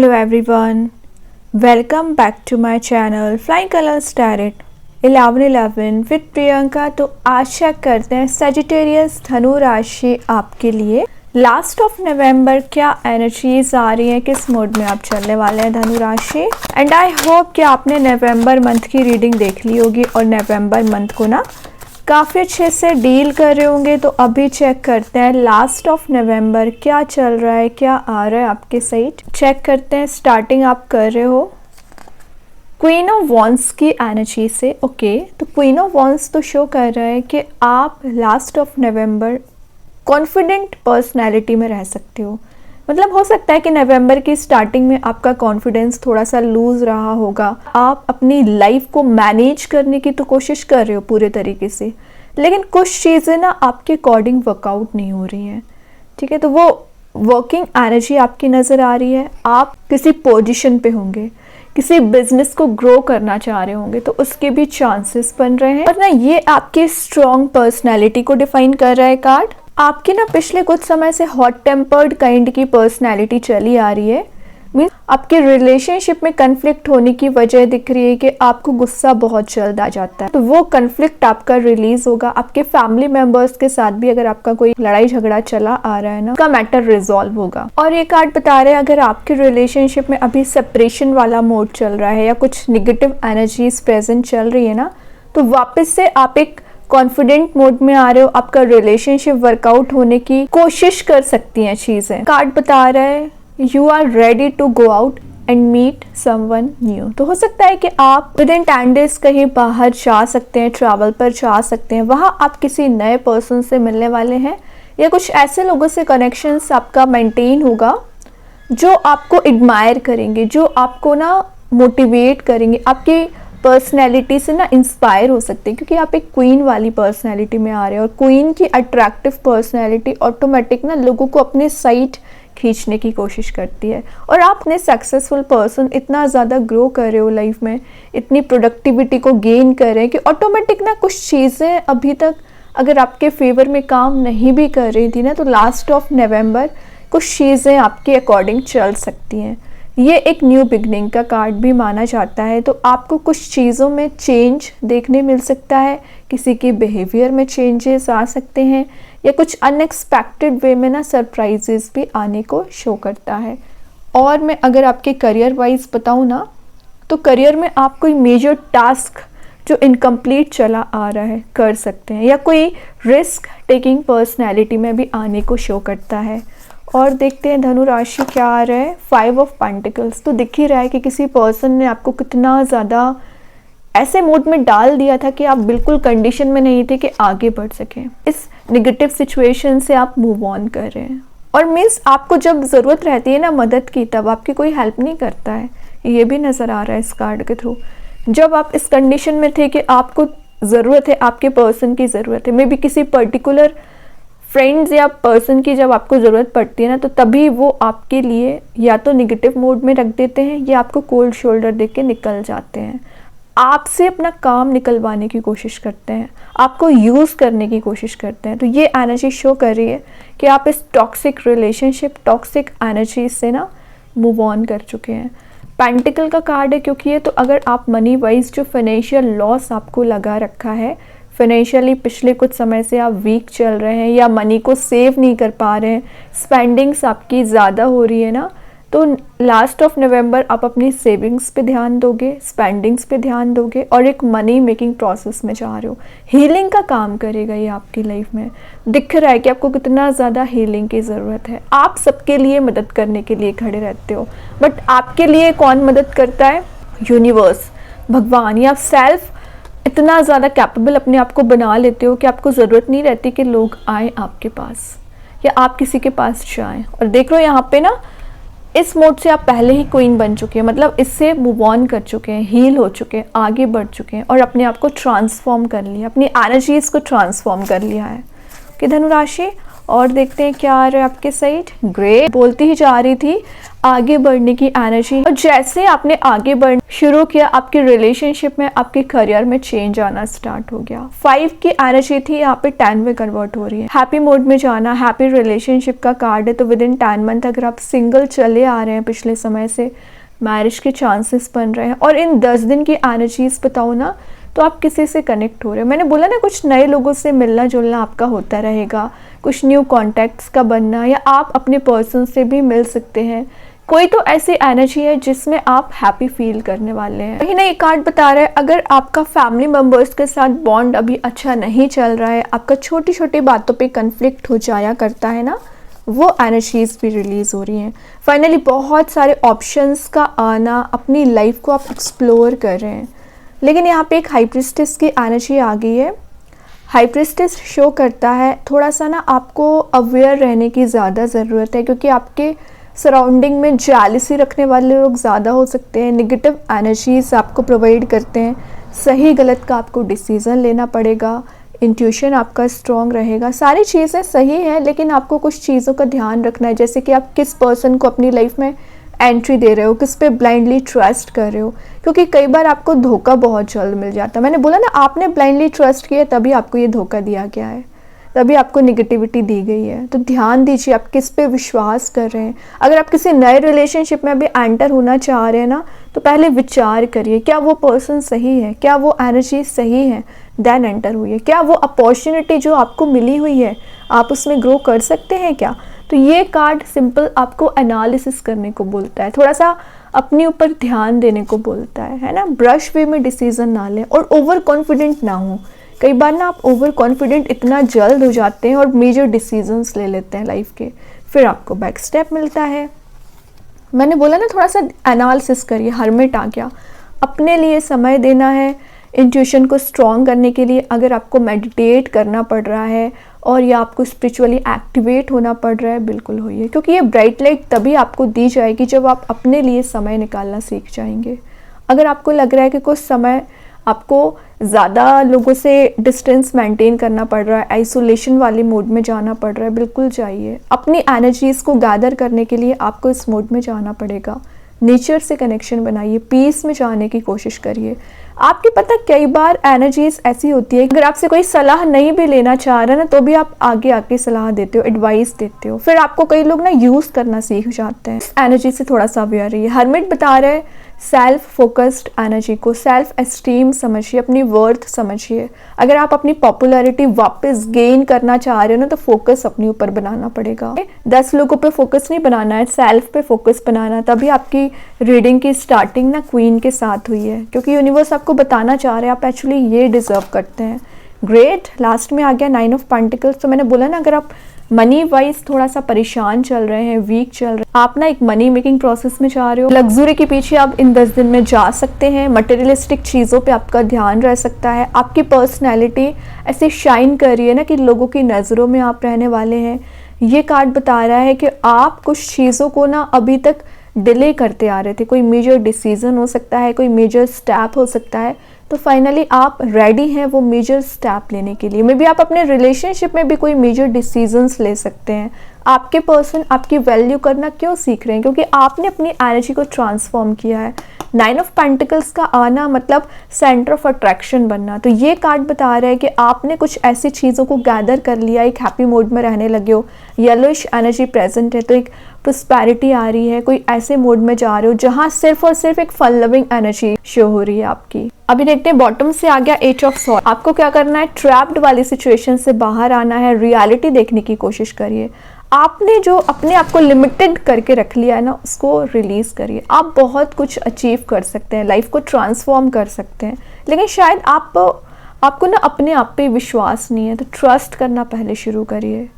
Hello everyone, welcome back to my channel Flying Colors Tarot 1111 with Priyanka. तो आशा करते हैं Sagittarius धनु राशि आपके लिए लास्ट ऑफ नवंबर क्या एनर्जीज आ रही हैं, किस मोड में आप चलने वाले हैं धनु राशि। एंड आई होप कि आपने नवंबर मंथ की रीडिंग देख ली होगी और नवंबर मंथ को ना काफ़ी अच्छे से डील कर रहे होंगे। तो अभी चेक करते हैं लास्ट ऑफ नवंबर क्या चल रहा है, क्या आ रहा है आपके साइड। चेक करते हैं स्टार्टिंग आप कर रहे हो क्वीन ऑफ वॉन्ड्स की एनर्जी से। ओके, तो क्वीन ऑफ वॉन्ड्स तो शो कर रहा है कि आप last of November confident personality में रह सकते हो। मतलब हो सकता है कि नवंबर की स्टार्टिंग में आपका कॉन्फिडेंस थोड़ा सा लूज रहा होगा। आप अपनी लाइफ को मैनेज करने की तो कोशिश कर रहे हो पूरे तरीके से, लेकिन कुछ चीज़ें ना आपके अकॉर्डिंग वर्कआउट नहीं हो रही हैं। ठीक है, तो वो वर्किंग एनर्जी आपकी नज़र आ रही है। आप किसी पोजीशन पे होंगे, किसी बिजनेस को ग्रो करना चाह रहे होंगे, तो उसके भी चांसेस बन रहे हैं। और ना ये आपकी स्ट्रॉन्ग पर्सनैलिटी को डिफाइन कर रहा है कार्ड। आपकी ना पिछले कुछ समय से हॉट टेम्पर्ड काइंड की पर्सनैलिटी चली आ रही है। मीन्स आपके रिलेशनशिप में कन्फ्लिक्ट होने की वजह दिख रही है कि आपको गुस्सा बहुत जल्द आ जाता है। तो वो कन्फ्लिक्ट आपका रिलीज होगा। आपके फैमिली मेंबर्स के साथ भी अगर आपका कोई लड़ाई झगड़ा चला आ रहा है ना, उसका मैटर रिजॉल्व होगा। और ये कार्ड बता रहे हैं अगर आपके रिलेशनशिप में अभी सेपरेशन वाला मोड चल रहा है या कुछ निगेटिव एनर्जीज प्रेजेंट चल रही है ना, तो वापस से आप एक कॉन्फिडेंट मोड में आ रहे हो। आपका रिलेशनशिप वर्कआउट होने की कोशिश कर सकती हैं चीजें। कार्ड बता रहा है you are ready to go out and meet someone new. तो हो सकता है कि आप विद इन 10 डेज कहीं बाहर जा सकते हैं, ट्रैवल पर जा सकते हैं। वहाँ आप किसी नए पर्सन से मिलने वाले हैं या कुछ ऐसे लोगों से कनेक्शंस आपका मेंटेन होगा जो आपको एडमायर करेंगे, जो आपको ना मोटिवेट करेंगे, आपकी पर्सनैलिटी से ना इंस्पायर हो सकते हैं, क्योंकि आप एक क्वीन वाली पर्सनैलिटी में आ रहे हैं। और क्वीन की अट्रैक्टिव पर्सनैलिटी ऑटोमेटिक ना लोगों को अपने साइड खींचने की कोशिश करती है। और आप अपने सक्सेसफुल पर्सन इतना ज़्यादा ग्रो कर रहे हो लाइफ में, इतनी प्रोडक्टिविटी को गेन कर रहे हैं कि ऑटोमेटिक ना कुछ चीज़ें अभी तक अगर आपके फेवर में काम नहीं भी कर रही थी ना, तो लास्ट ऑफ नवंबर कुछ चीज़ें आपके अकॉर्डिंग चल सकती हैं। ये एक न्यू बिगनिंग का कार्ड भी माना जाता है। तो आपको कुछ चीज़ों में चेंज देखने मिल सकता है, किसी के बिहेवियर में चेंजेस आ सकते हैं या कुछ अनएक्सपेक्टेड वे में ना सरप्राइजेस भी आने को शो करता है। और मैं अगर आपके करियर वाइज बताऊँ ना, तो करियर में आप कोई मेजर टास्क जो इनकम्प्लीट चला आ रहा है कर सकते हैं, या कोई रिस्क टेकिंग पर्सनैलिटी में भी आने को शो करता है। और देखते हैं धनु राशि क्या आ रहा है। 5 ऑफ पेंटिकल्स तो दिख ही रहा है कि किसी पर्सन ने आपको कितना ज़्यादा ऐसे मोड में डाल दिया था कि आप बिल्कुल कंडीशन में नहीं थे कि आगे बढ़ सकें। इस नेगेटिव सिचुएशन से आप मूव ऑन कर रहे हैं। और मीन्स आपको जब ज़रूरत रहती है ना मदद की, तब आपकी कोई हेल्प नहीं करता है। ये भी नज़र आ रहा है इस कार्ड के थ्रू। जब आप इस कंडीशन में थे कि आपको ज़रूरत है, आपके पर्सन की ज़रूरत है, मे बी किसी पर्टिकुलर फ्रेंड्स या पर्सन की जब आपको ज़रूरत पड़ती है ना, तो तभी वो आपके लिए या तो निगेटिव मोड में रख देते हैं या आपको कोल्ड शोल्डर दे के निकल जाते हैं। आपसे अपना काम निकलवाने की कोशिश करते हैं, आपको यूज़ करने की कोशिश करते हैं। तो ये एनर्जी शो कर रही है कि आप इस टॉक्सिक रिलेशनशिप, टॉक्सिक एनर्जी से ना मूव ऑन कर चुके हैं। पेंटिकल का कार्ड है क्योंकि ये तो अगर आप मनी वाइज जो फाइनेंशियल लॉस आपको लगा रखा है, फाइनेंशियली पिछले कुछ समय से आप वीक चल रहे हैं या मनी को सेव नहीं कर पा रहे हैं, स्पेंडिंग्स आपकी ज़्यादा हो रही है ना, तो लास्ट ऑफ नवंबर आप अपनी सेविंग्स पे ध्यान दोगे, स्पेंडिंग्स पे ध्यान दोगे और एक मनी मेकिंग प्रोसेस में जा रहे हो। हीलिंग का काम करेगा ये आपकी लाइफ में। दिख रहा है कि आपको कितना ज़्यादा हीलिंग की ज़रूरत है। आप सबके लिए मदद करने के लिए खड़े रहते हो, बट आपके लिए कौन मदद करता है? यूनिवर्स, भगवान, या सेल्फ इतना ज़्यादा कैपेबल अपने आप को बना लेते हो कि आपको ज़रूरत नहीं रहती कि लोग आए आपके पास या आप किसी के पास जाएं। और देख लो यहाँ पे ना इस मोड से आप पहले ही क्वीन बन चुके हैं, मतलब इससे मूव ऑन कर चुके हैं, हील हो चुके हैं, आगे बढ़ चुके हैं और अपने आप को ट्रांसफॉर्म कर लिया, अपनी एनर्जीज को ट्रांसफॉर्म कर लिया है कि धनु राशि। और देखते हैं क्या आ रहा है आपके साइड। ग्रेट, बोलती ही जा रही थी आगे बढ़ने की एनर्जी, और जैसे आपने आगे बढ़ना शुरू किया आपके रिलेशनशिप में, आपके करियर में चेंज आना स्टार्ट हो गया। 5 की एनर्जी थी, यहाँ पे 10 में कन्वर्ट हो रही है। हैप्पी मोड में जाना, हैप्पी रिलेशनशिप का कार्ड है, तो विद इन 10 मंथ अगर आप सिंगल चले आ रहे हैं पिछले समय से, मैरिज के चांसेस बन रहे हैं। और इन 10 दिन की एनर्जीज बताओ ना, तो आप किसी से कनेक्ट हो रहे हो। मैंने बोला ना, कुछ नए लोगों से मिलना जुलना आपका होता रहेगा, कुछ न्यू कॉन्टैक्ट्स का बनना, या आप अपने पर्सन से भी मिल सकते हैं। कोई तो ऐसी एनर्जी है जिसमें आप हैप्पी फील करने वाले हैं। कहीं ना ये कार्ड बता रहा है अगर आपका फैमिली मेम्बर्स के साथ बॉन्ड अभी अच्छा नहीं चल रहा है, आपका छोटी छोटी बातों पे कन्फ्लिक्ट हो जाया करता है ना, वो एनर्जीज भी रिलीज हो रही हैं। फाइनली बहुत सारे ऑप्शंस का आना, अपनी लाइफ को आप एक्सप्लोर कर रहे हैं। लेकिन यहाँ पे एक हाई प्रीस्टेस की एनर्जी आ गई है। हाई प्रीस्टेस शो करता है थोड़ा सा ना आपको अवेयर रहने की ज़्यादा ज़रूरत है, क्योंकि आपके सराउंडिंग में जेलसी रखने वाले लोग ज़्यादा हो सकते हैं, नेगेटिव एनर्जीज आपको प्रोवाइड करते हैं। सही गलत का आपको डिसीज़न लेना पड़ेगा, इंट्यूशन आपका स्ट्रॉन्ग रहेगा, सारी चीज़ें सही हैं, लेकिन आपको कुछ चीज़ों का ध्यान रखना है, जैसे कि आप किस पर्सन को अपनी लाइफ में एंट्री दे रहे हो, किस पे ब्लाइंडली ट्रस्ट कर रहे हो, क्योंकि कई बार आपको धोखा बहुत जल्द मिल जाता है। मैंने बोला ना, आपने ब्लाइंडली ट्रस्ट किया तभी आपको ये धोखा दिया गया है, तभी आपको निगेटिविटी दी गई है। तो ध्यान दीजिए आप किस पे विश्वास कर रहे हैं। अगर आप किसी नए रिलेशनशिप में भी एंटर होना चाह रहे हैं ना, तो पहले विचार करिए, क्या वो पर्सन सही है, क्या वो एनर्जी सही है, देन एंटर हुई है। क्या वो अपॉर्चुनिटी जो आपको मिली हुई है आप उसमें ग्रो कर सकते हैं क्या। तो ये कार्ड सिंपल आपको एनालिसिस करने को बोलता है, थोड़ा सा अपने ऊपर ध्यान देने को बोलता है ना। ब्रश वे में डिसीजन ना लें और ओवर कॉन्फिडेंट ना हो। कई बार ना आप ओवर कॉन्फिडेंट इतना जल्द हो जाते हैं और मेजर डिसीजंस ले लेते हैं लाइफ के, फिर आपको बैक स्टेप मिलता है। मैंने बोला ना, थोड़ा सा एनालिसिस करिए। हर्मिट आ गया, अपने लिए समय देना है। इंट्यूशन को स्ट्रॉन्ग करने के लिए अगर आपको मेडिटेट करना पड़ रहा है और या आपको स्पिरिचुअली एक्टिवेट होना पड़ रहा है, बिल्कुल होइए, क्योंकि ये ब्राइट लाइट तभी आपको दी जाएगी जब आप अपने लिए समय निकालना सीख जाएंगे। अगर आपको लग रहा है कि कुछ समय आपको ज़्यादा लोगों से डिस्टेंस मेंटेन करना पड़ रहा है, आइसोलेशन वाले मोड में जाना पड़ रहा है, बिल्कुल जाइए। अपनी एनर्जीज़ को गैदर करने के लिए आपको इस मोड में जाना पड़ेगा। नेचर से कनेक्शन बनाइए, पीस में जाने की कोशिश करिए। आपकी पता कई बार एनर्जीज ऐसी होती है, अगर आपसे कोई सलाह नहीं भी लेना चाह रहा है ना, तो भी आप आगे आके सलाह देते हो, एडवाइस देते हो, फिर आपको कई लोग ना यूज़ करना सीख जाते हैं। एनर्जी से थोड़ा सा अवेयर रहिए। हर्मिट बता रहे हैं सेल्फ फोकस्ड एनर्जी को, सेल्फ एस्टीम समझिए, अपनी वर्थ समझिए। अगर आप अपनी पॉपुलैरिटी वापस गेन करना चाह रहे हो ना, तो फोकस अपने ऊपर बनाना पड़ेगा। 10 लोगों पे फोकस नहीं बनाना है, सेल्फ पे फोकस बनाना है। तभी आपकी रीडिंग की स्टार्टिंग ना क्वीन के साथ हुई है, क्योंकि यूनिवर्स आपको बताना चाह रहे हैं आप एक्चुअली ये डिजर्व करते हैं। ग्रेट, लास्ट में आ गया 9 ऑफ पेंटिकल्स। तो मैंने बोला ना, अगर आप मनी वाइज थोड़ा सा परेशान चल रहे हैं, वीक चल रहे हैं, आप ना एक मनी मेकिंग प्रोसेस में जा रहे हो, लग्जरी के पीछे आप इन 10 दिन में जा सकते हैं। मटेरियलिस्टिक चीज़ों पे आपका ध्यान रह सकता है। आपकी पर्सनैलिटी ऐसे शाइन कर रही है ना कि लोगों की नज़रों में आप रहने वाले हैं। ये कार्ड बता रहा है कि आप कुछ चीज़ों को ना अभी तक डिले करते आ रहे थे। कोई मेजर डिसीज़न हो सकता है, कोई मेजर स्टेप हो सकता है, तो फाइनली आप रेडी हैं वो मेजर स्टेप लेने के लिए। मे बी आप अपने रिलेशनशिप में भी कोई मेजर डिसीजंस ले सकते हैं। आपके पर्सन आपकी वैल्यू करना क्यों सीख रहे हैं, क्योंकि आपने अपनी एनर्जी को ट्रांसफॉर्म किया है। 9 ऑफ पेंटिकल्स का आना मतलब सेंटर ऑफ अट्रैक्शन बनना। तो ये कार्ड बता रहा है कि आपने कुछ ऐसी चीज़ों को गैदर कर लिया, एक हैप्पी मोड में रहने लगे हो। येलोइश एनर्जी प्रेजेंट है, तो एक प्रॉस्पेरिटी आ रही है। कोई ऐसे मोड में जा रहे हो जहाँ सिर्फ और सिर्फ एक फन लविंग एनर्जी शो हो रही है आपकी। अभी देखते हैं बॉटम से आ गया 8 ऑफ सॉर्ड। आपको क्या करना है, ट्रैप्ड वाली सिचुएशन से बाहर आना है, रियलिटी देखने की कोशिश करिए। आपने जो अपने आप को लिमिटेड करके रख लिया है ना, उसको रिलीज करिए। आप बहुत कुछ अचीव कर सकते हैं, लाइफ को ट्रांसफॉर्म कर सकते हैं, लेकिन शायद आपको ना अपने आप पे विश्वास नहीं है। तो ट्रस्ट करना पहले शुरू करिए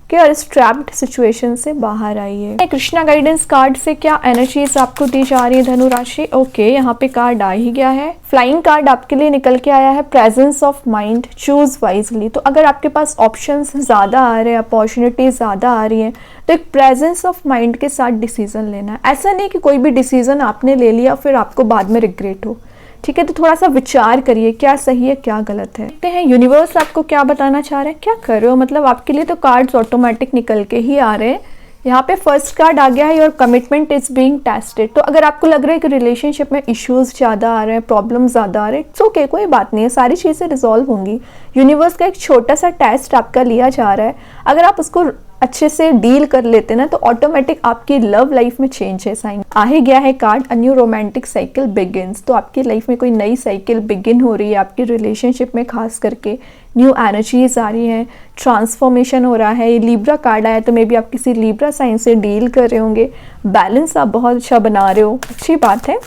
कि और इस ट्रैप्ड सिचुएशन से बाहर आइए। कृष्णा गाइडेंस कार्ड से क्या एनर्जीज आपको दी जा रही है धनु राशि। ओके, यहाँ पे कार्ड आ ही गया है। फ्लाइंग कार्ड आपके लिए निकल के आया है, presence of mind, choose wisely. तो अगर आपके पास ऑप्शंस ज़्यादा आ रहे हैं, अपॉर्चुनिटीज ज़्यादा आ रही हैं, तो एक प्रेजेंस ऑफ माइंड के साथ डिसीजन लेना है। ऐसा नहीं कि कोई भी डिसीजन आपने ले लिया फिर आपको बाद में रिग्रेट हो। ठीक है, तो थोड़ा सा विचार करिए क्या सही है क्या गलत है। देखते हैं यूनिवर्स आपको क्या बताना चाह रहे हैं, क्या कर रहे हो। मतलब आपके लिए तो कार्ड्स ऑटोमेटिक निकल के ही आ रहे हैं। यहाँ पे फर्स्ट कार्ड आ गया है, your commitment is being tested. तो अगर आपको लग रहा है कि रिलेशनशिप में इश्यूज ज़्यादा आ रहे हैं, प्रॉब्लम ज़्यादा आ रहे हैं, इट्स ओके, कोई बात नहीं है, सारी चीज़ें रिजॉल्व होंगी। यूनिवर्स का एक छोटा सा टेस्ट आपका लिया जा रहा है, अगर आप उसको अच्छे से डील कर लेते ना तो ऑटोमेटिक आपकी लव लाइफ में चेंजेस आएंगे। आ ही गया है card a new romantic cycle begins. तो आपकी लाइफ में कोई नई साइकिल बिगिन हो रही है, आपकी रिलेशनशिप में खास करके न्यू एनर्जीज आ रही हैं, ट्रांसफॉर्मेशन हो रहा है। ये लिब्रा कार्ड आया तो मे बी आप किसी लिब्रा साइन से डील कर रहे होंगे, बैलेंस आप बहुत अच्छा बना रहे हो, अच्छी बात है।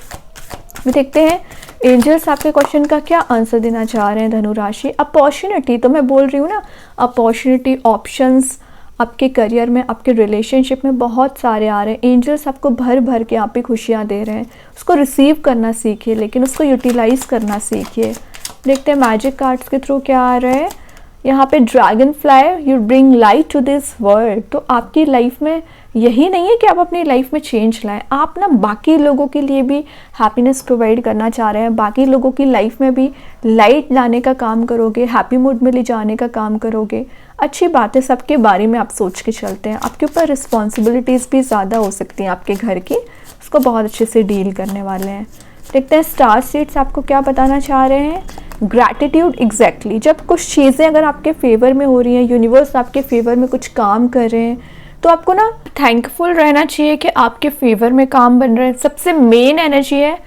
भी देखते हैं एंजल्स आपके क्वेश्चन का क्या आंसर देना चाह रहे हैं धनु राशि। अपॉर्चुनिटी, तो मैं बोल रही हूँ ना, अपॉर्चुनिटी, ऑप्शंस आपके करियर में, आपके रिलेशनशिप में बहुत सारे आ रहे हैं। एंजल्स आपको भर भर के आप ही खुशियाँ दे रहे हैं, उसको रिसीव करना सीखिए, लेकिन उसको यूटिलाइज करना सीखिए। देखते हैं मैजिक कार्ड्स के थ्रू क्या आ रहा है। यहाँ पे dragonfly, you bring light to this world. तो आपकी लाइफ में यही नहीं है कि आप अपनी लाइफ में चेंज लाएं, आप ना बाकी लोगों के लिए भी हैप्पीनेस प्रोवाइड करना चाह रहे हैं, बाकी लोगों की लाइफ में भी लाइट लाने का काम करोगे, हैप्पी मूड में ले जाने का काम करोगे। अच्छी बात है, सबके बारे में आप सोच के चलते हैं। आपके ऊपर रिस्पॉन्सिबिलिटीज़ भी ज़्यादा हो सकती हैं आपके घर की, उसको बहुत अच्छे से डील करने वाले हैं। देखते हैं स्टार सीड्स आपको क्या बताना चाह रहे हैं। ग्रैटिट्यूड, एग्जैक्टली, जब कुछ चीज़ें अगर आपके फेवर में हो रही हैं, यूनिवर्स आपके फेवर में कुछ काम कर रहे हैं, तो आपको ना थैंकफुल रहना चाहिए कि आपके फेवर में काम बन रहे हैं। सबसे मेन एनर्जी है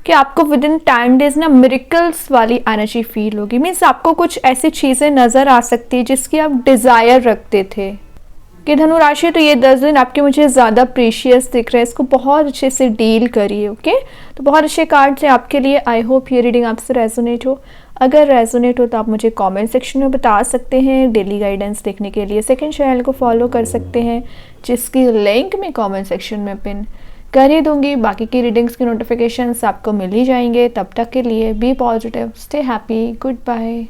कि आपको विद इन 10 डेज ना मिरेकल्स वाली एनर्जी फील होगी। मीन्स आपको कुछ ऐसी चीज़ें नज़र आ सकती है जिसकी आप डिज़ायर रखते थे कि धनु राशि, तो ये 10 दिन आपके मुझे ज़्यादा प्रीशियस दिख रहे हैं, इसको बहुत अच्छे से डील करिए। ओके, तो बहुत अच्छे कार्ड्स हैं आपके लिए। आई होप ये रीडिंग आपसे रेजोनेट हो। अगर रेजोनेट हो तो आप मुझे कमेंट सेक्शन में बता सकते हैं। डेली गाइडेंस देखने के लिए सेकंड चैनल को फॉलो कर सकते हैं, जिसकी लिंक मैं कमेंट सेक्शन में पिन कर ही दूंगी। बाकी की रीडिंग्स के नोटिफिकेशंस आपको मिल ही जाएंगे। तब तक के लिए be positive, stay happy, good bye.